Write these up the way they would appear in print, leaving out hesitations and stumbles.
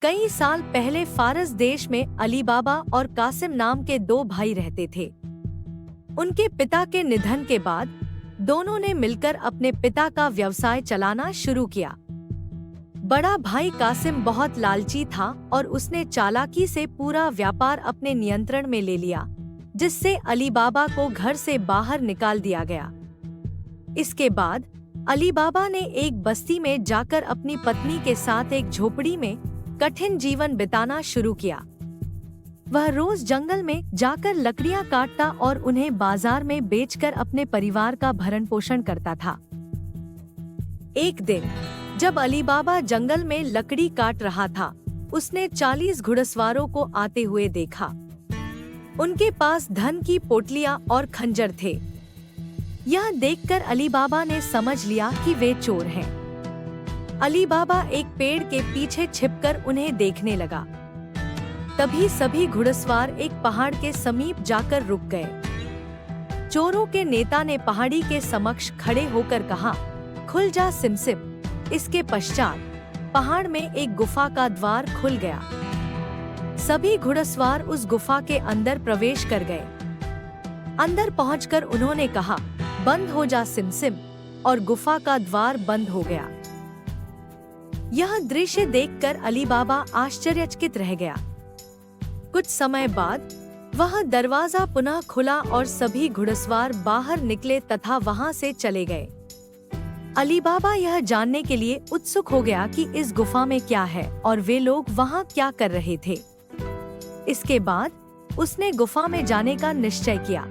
कई साल पहले फारस देश में अली बाबा और कासिम नाम के दो भाई रहते थे। उनके पिता के निधन के बाद दोनों ने मिलकर अपने पिता का व्यवसाय चलाना शुरू किया। बड़ा भाई कासिम बहुत लालची था और उसने चालाकी से पूरा व्यापार अपने नियंत्रण में ले लिया, जिससे अली बाबा को घर से बाहर निकाल दिया गया। इसके बाद अली बाबा ने एक बस्ती में जाकर अपनी पत्नी के साथ एक झोपड़ी में कठिन जीवन बिताना शुरू किया। वह रोज जंगल में जाकर लकड़ियां काटता और उन्हें बाजार में बेचकर अपने परिवार का भरण पोषण करता था। एक दिन जब अली बाबा जंगल में लकड़ी काट रहा था, उसने 40 घुड़सवारों को आते हुए देखा। उनके पास धन की पोटलियां और खंजर थे। यह देखकर अली बाबा ने समझ लिया कि वे चोर हैं। अली बाबा एक पेड़ के पीछे छिपकर उन्हें देखने लगा। तभी सभी घुड़सवार एक पहाड़ के समीप जाकर रुक गए। चोरों के नेता ने पहाड़ी के समक्ष खड़े होकर कहा, खुल जा सिमसिम। इसके पश्चात पहाड़ में एक गुफा का द्वार खुल गया। सभी घुड़सवार उस गुफा के अंदर प्रवेश कर गए। अंदर पहुंचकर उन्होंने कहा, बंद हो जा सिमसिम, और गुफा का द्वार बंद हो गया। यह दृश्य देखकर अली बाबा आश्चर्यचकित रह गया। कुछ समय बाद वह दरवाजा पुनः खुला और सभी घुड़सवार बाहर निकले तथा वहां से चले गए। अली बाबा यह जानने के लिए उत्सुक हो गया कि इस गुफा में क्या है और वे लोग वहां क्या कर रहे थे। इसके बाद उसने गुफा में जाने का निश्चय किया।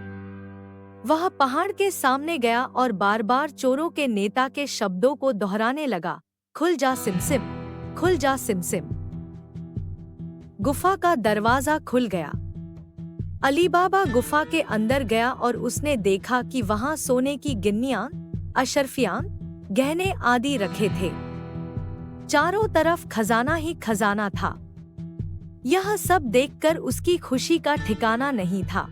वह पहाड़ के सामने गया और बार बार चोरों के नेता के शब्दों को दोहराने लगा, खुल जा सिमसिम, खुल जा सिमसिम। गुफा का दरवाजा खुल गया। अली बाबा गुफा के अंदर गया और उसने देखा कि वहां सोने की गिन्नियां, अशर्फियां, गहने आदि रखे थे। चारों तरफ खजाना ही खजाना था। यह सब देखकर उसकी खुशी का ठिकाना नहीं था।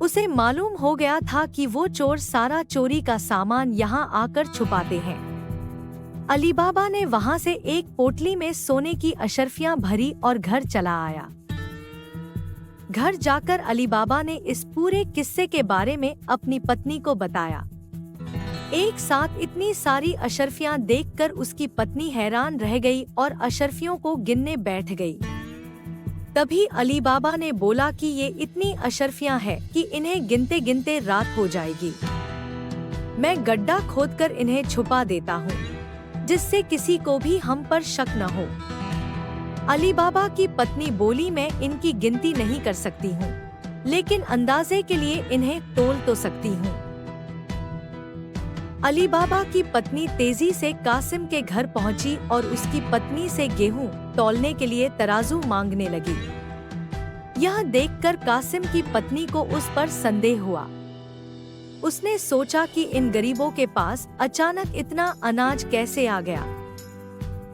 उसे मालूम हो गया था कि वो चोर सारा चोरी का सामान यहाँ आकर छुपाते हैं। अली बाबा ने वहां से एक पोटली में सोने की अशर्फियां भरी और घर चला आया। घर जाकर अली बाबा ने इस पूरे किस्से के बारे में अपनी पत्नी को बताया। एक साथ इतनी सारी अशर्फियां देखकर उसकी पत्नी हैरान रह गई और अशर्फियों को गिनने बैठ गई। तभी अली बाबा ने बोला कि ये इतनी अशर्फियां हैं कि इन्हें गिनते गिनते रात हो जाएगी। मैं गड्ढा खोदकर इन्हें छुपा देता हूँ, जिससे किसी को भी हम पर शक न हो। अली बाबा की पत्नी बोली, मैं इनकी गिनती नहीं कर सकती हूँ, लेकिन अंदाजे के लिए इन्हें तोल तो सकती हूँ। अली बाबा की पत्नी तेजी से कासिम के घर पहुंची और उसकी पत्नी से गेहूं तौलने के लिए तराजू मांगने लगी। यह देखकर कासिम की पत्नी को उस पर संदेह हुआ। उसने सोचा कि इन गरीबों के पास अचानक इतना अनाज कैसे आ गया।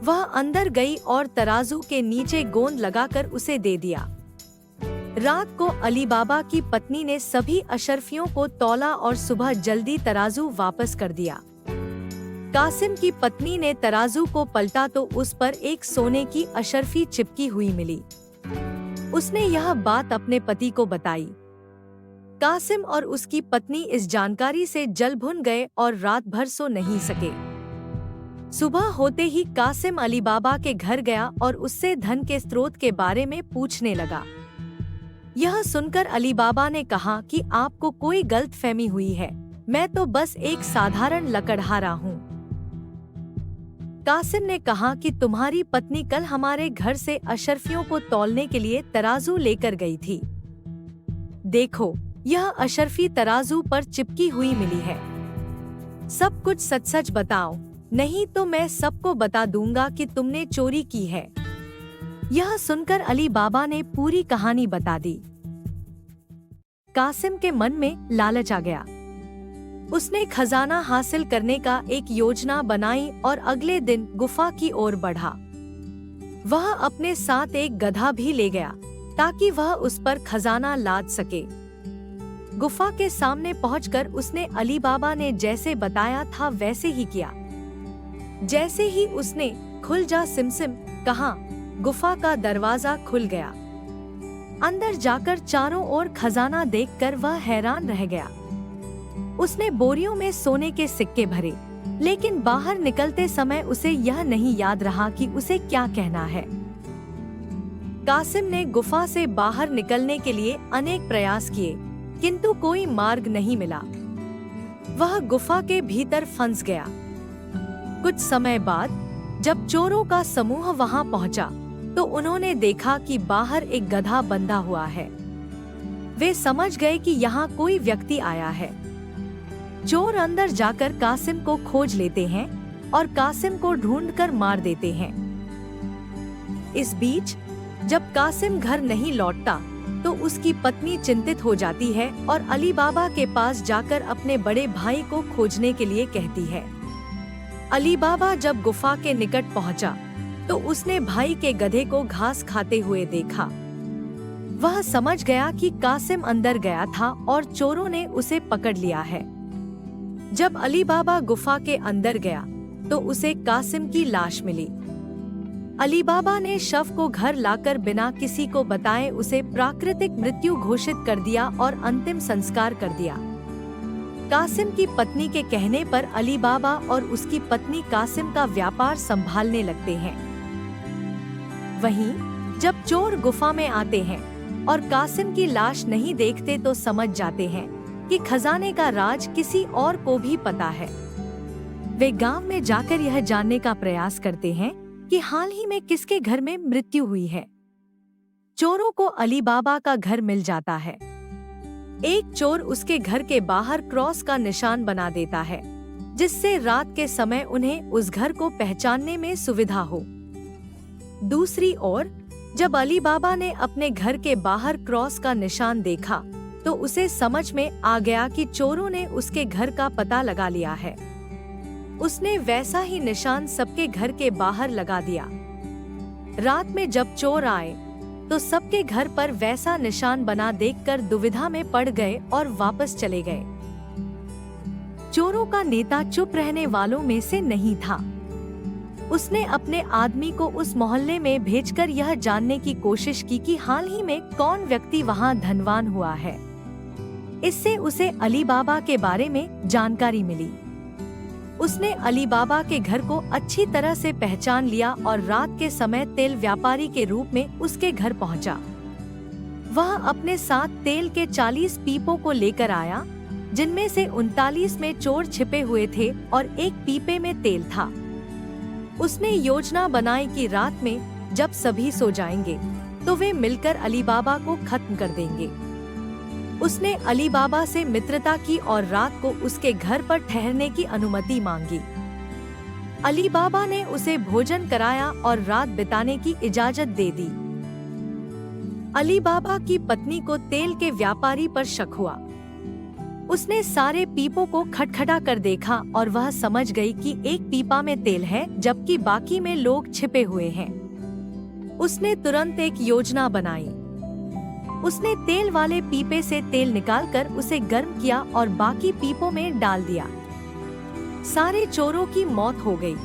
वह अंदर गई और तराजू के नीचे गोंद लगाकर उसे दे दिया। रात को अली बाबा की पत्नी ने सभी अशर्फियों को तौला और सुबह जल्दी तराजू वापस कर दिया। कासिम की पत्नी ने तराजू को पलटा तो उस पर एक सोने की अशर्फी चिपकी हुई मिली। उसने यह बात अपने पति को बताई। कासिम और उसकी पत्नी इस जानकारी से जल भुन गए और रात भर सो नहीं सके। सुबह होते ही कासिम अली बाबा के घर गया और उससे धन के स्रोत के बारे में पूछने लगा। यह सुनकर अली बाबा ने कहा कि आपको कोई गलतफहमी हुई है, मैं तो बस एक साधारण लकड़हारा हूँ। कासिम ने कहा कि तुम्हारी पत्नी कल हमारे घर से अशर्फियों को तौलने के लिए तराजू लेकर गई थी। देखो, यह अशर्फी तराजू पर चिपकी हुई मिली है। सब कुछ सच सच बताओ, नहीं तो मैं सबको बता दूंगा कि तुमने चोरी की है। यह सुनकर अली बाबा ने पूरी कहानी बता दी। कासिम के मन में लालच आ गया। उसने खजाना हासिल करने का एक योजना बनाई और अगले दिन गुफा की ओर बढ़ा। वह अपने साथ एक गधा भी ले गया ताकि वह उस पर खजाना लाद सके। गुफा के सामने पहुंचकर उसने अली बाबा ने जैसे बताया था वैसे ही किया। जैसे ही उसने खुल जा सिमसिम कहा, गुफा का दरवाजा खुल गया। अंदर जाकर चारों ओर खजाना देखकर वह हैरान रह गया। उसने बोरियों में सोने के सिक्के भरे, लेकिन बाहर निकलते समय उसे यह नहीं याद रहा कि उसे क्या कहना है। कासिम ने गुफा से बाहर निकलने के लिए अनेक प्रयास किए, किंतु कोई मार्ग नहीं मिला। वह गुफा के भीतर फंस गया। कुछ समय बाद जब चोरों का समूह वहां पहुंचा, तो उन्होंने देखा कि बाहर एक गधा बंधा हुआ है। वे समझ गए कि यहाँ कोई व्यक्ति आया है। चोर अंदर जाकर कासिम को खोज लेते हैं और कासिम को ढूंढकर मार देते हैं। इस बीच जब कासिम घर नहीं लौटता, तो उसकी पत्नी चिंतित हो जाती है और अली बाबा के पास जाकर अपने बड़े भाई को खोजने के लिए कहती है। अली बाबा जब गुफा के निकट पहुंचा, तो उसने भाई के गधे को घास खाते हुए देखा। वह समझ गया कि कासिम अंदर गया था और चोरों ने उसे पकड़ लिया है। जब अली बाबा गुफा के अंदर गया, तो उसे कासिम की लाश मिली। अली बाबा ने शव को घर लाकर बिना किसी को बताए उसे प्राकृतिक मृत्यु घोषित कर दिया और अंतिम संस्कार कर दिया। कासिम की पत्नी के कहने पर अली बाबा और उसकी पत्नी कासिम का व्यापार संभालने लगते हैं। वहीं जब चोर गुफा में आते हैं और कासिम की लाश नहीं देखते, तो समझ जाते हैं कि खजाने का राज किसी और को भी पता है। वे गांव में जाकर यह जानने का प्रयास करते हैं कि हाल ही में किसके घर में मृत्यु हुई है। चोरों को अली बाबा का घर मिल जाता है। एक चोर उसके घर के बाहर क्रॉस का निशान बना देता है, जिससे रात के समय उन्हें उस घर को पहचानने में सुविधा हो। दूसरी ओर जब अली बाबा ने अपने घर के बाहर क्रॉस का निशान देखा, तो उसे समझ में आ गया कि चोरों ने उसके घर का पता लगा लिया है। उसने वैसा ही निशान सबके घर के बाहर लगा दिया। रात में जब चोर आए, तो सबके घर पर वैसा निशान बना देखकर दुविधा में पड़ गए और वापस चले गए। चोरों का नेता चुप रहने वालों में से नहीं था। उसने अपने आदमी को उस मोहल्ले में भेजकर यह जानने की कोशिश की कि हाल ही में कौन व्यक्ति वहां धनवान हुआ है। इससे उसे अली बाबा के बारे में जानकारी मिली। उसने अली बाबा के घर को अच्छी तरह से पहचान लिया और रात के समय तेल व्यापारी के रूप में उसके घर पहुंचा। वह अपने साथ तेल के 40 पीपों को लेकर आया, जिनमें से 39 में चोर छिपे हुए थे और एक पीपे में तेल था। उसने योजना बनाई कि रात में जब सभी सो जाएंगे, तो वे मिलकर अली बाबा को खत्म कर देंगे। उसने अली बाबा से मित्रता की और रात को उसके घर पर ठहरने की अनुमति मांगी। अली बाबा ने उसे भोजन कराया और रात बिताने की इजाजत दे दी। अली बाबा की पत्नी को तेल के व्यापारी पर शक हुआ। उसने सारे पीपों को खटखटा कर देखा और वह समझ गई कि एक पीपा में तेल है, जबकि बाकी में लोग छिपे हुए हैं। उसने तुरंत एक योजना बनाई। उसने तेल वाले पीपे से तेल निकालकर उसे गर्म किया और बाकी पीपों में डाल दिया। सारे चोरों की मौत हो गई।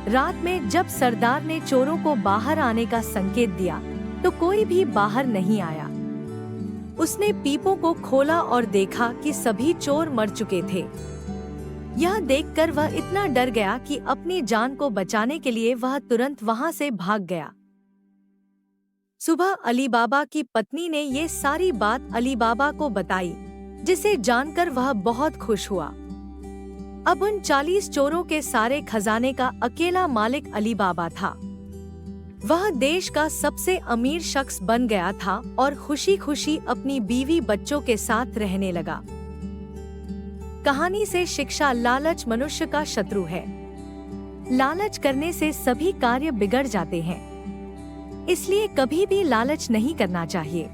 रात में जब सरदार ने चोरों को बाहर आने का संकेत दिया, तो कोई भी बाहर नहीं आया। उसने पीपों को खोला और देखा कि सभी चोर मर चुके थे। यह देखकर वह इतना डर गया कि अपनी जान को बचाने के लिए वह तुरंत वहां से भाग गया। सुबह अली बाबा की पत्नी ने ये सारी बात अली बाबा को बताई, जिसे जानकर वह बहुत खुश हुआ। अब उन 40 चोरों के सारे खजाने का अकेला मालिक अली बाबा था। वह देश का सबसे अमीर शख्स बन गया था और खुशी खुशी अपनी बीवी बच्चों के साथ रहने लगा। कहानी से शिक्षा: लालच मनुष्य का शत्रु है। लालच करने से सभी कार्य बिगड़ जाते हैं। इसलिए कभी भी लालच नहीं करना चाहिए।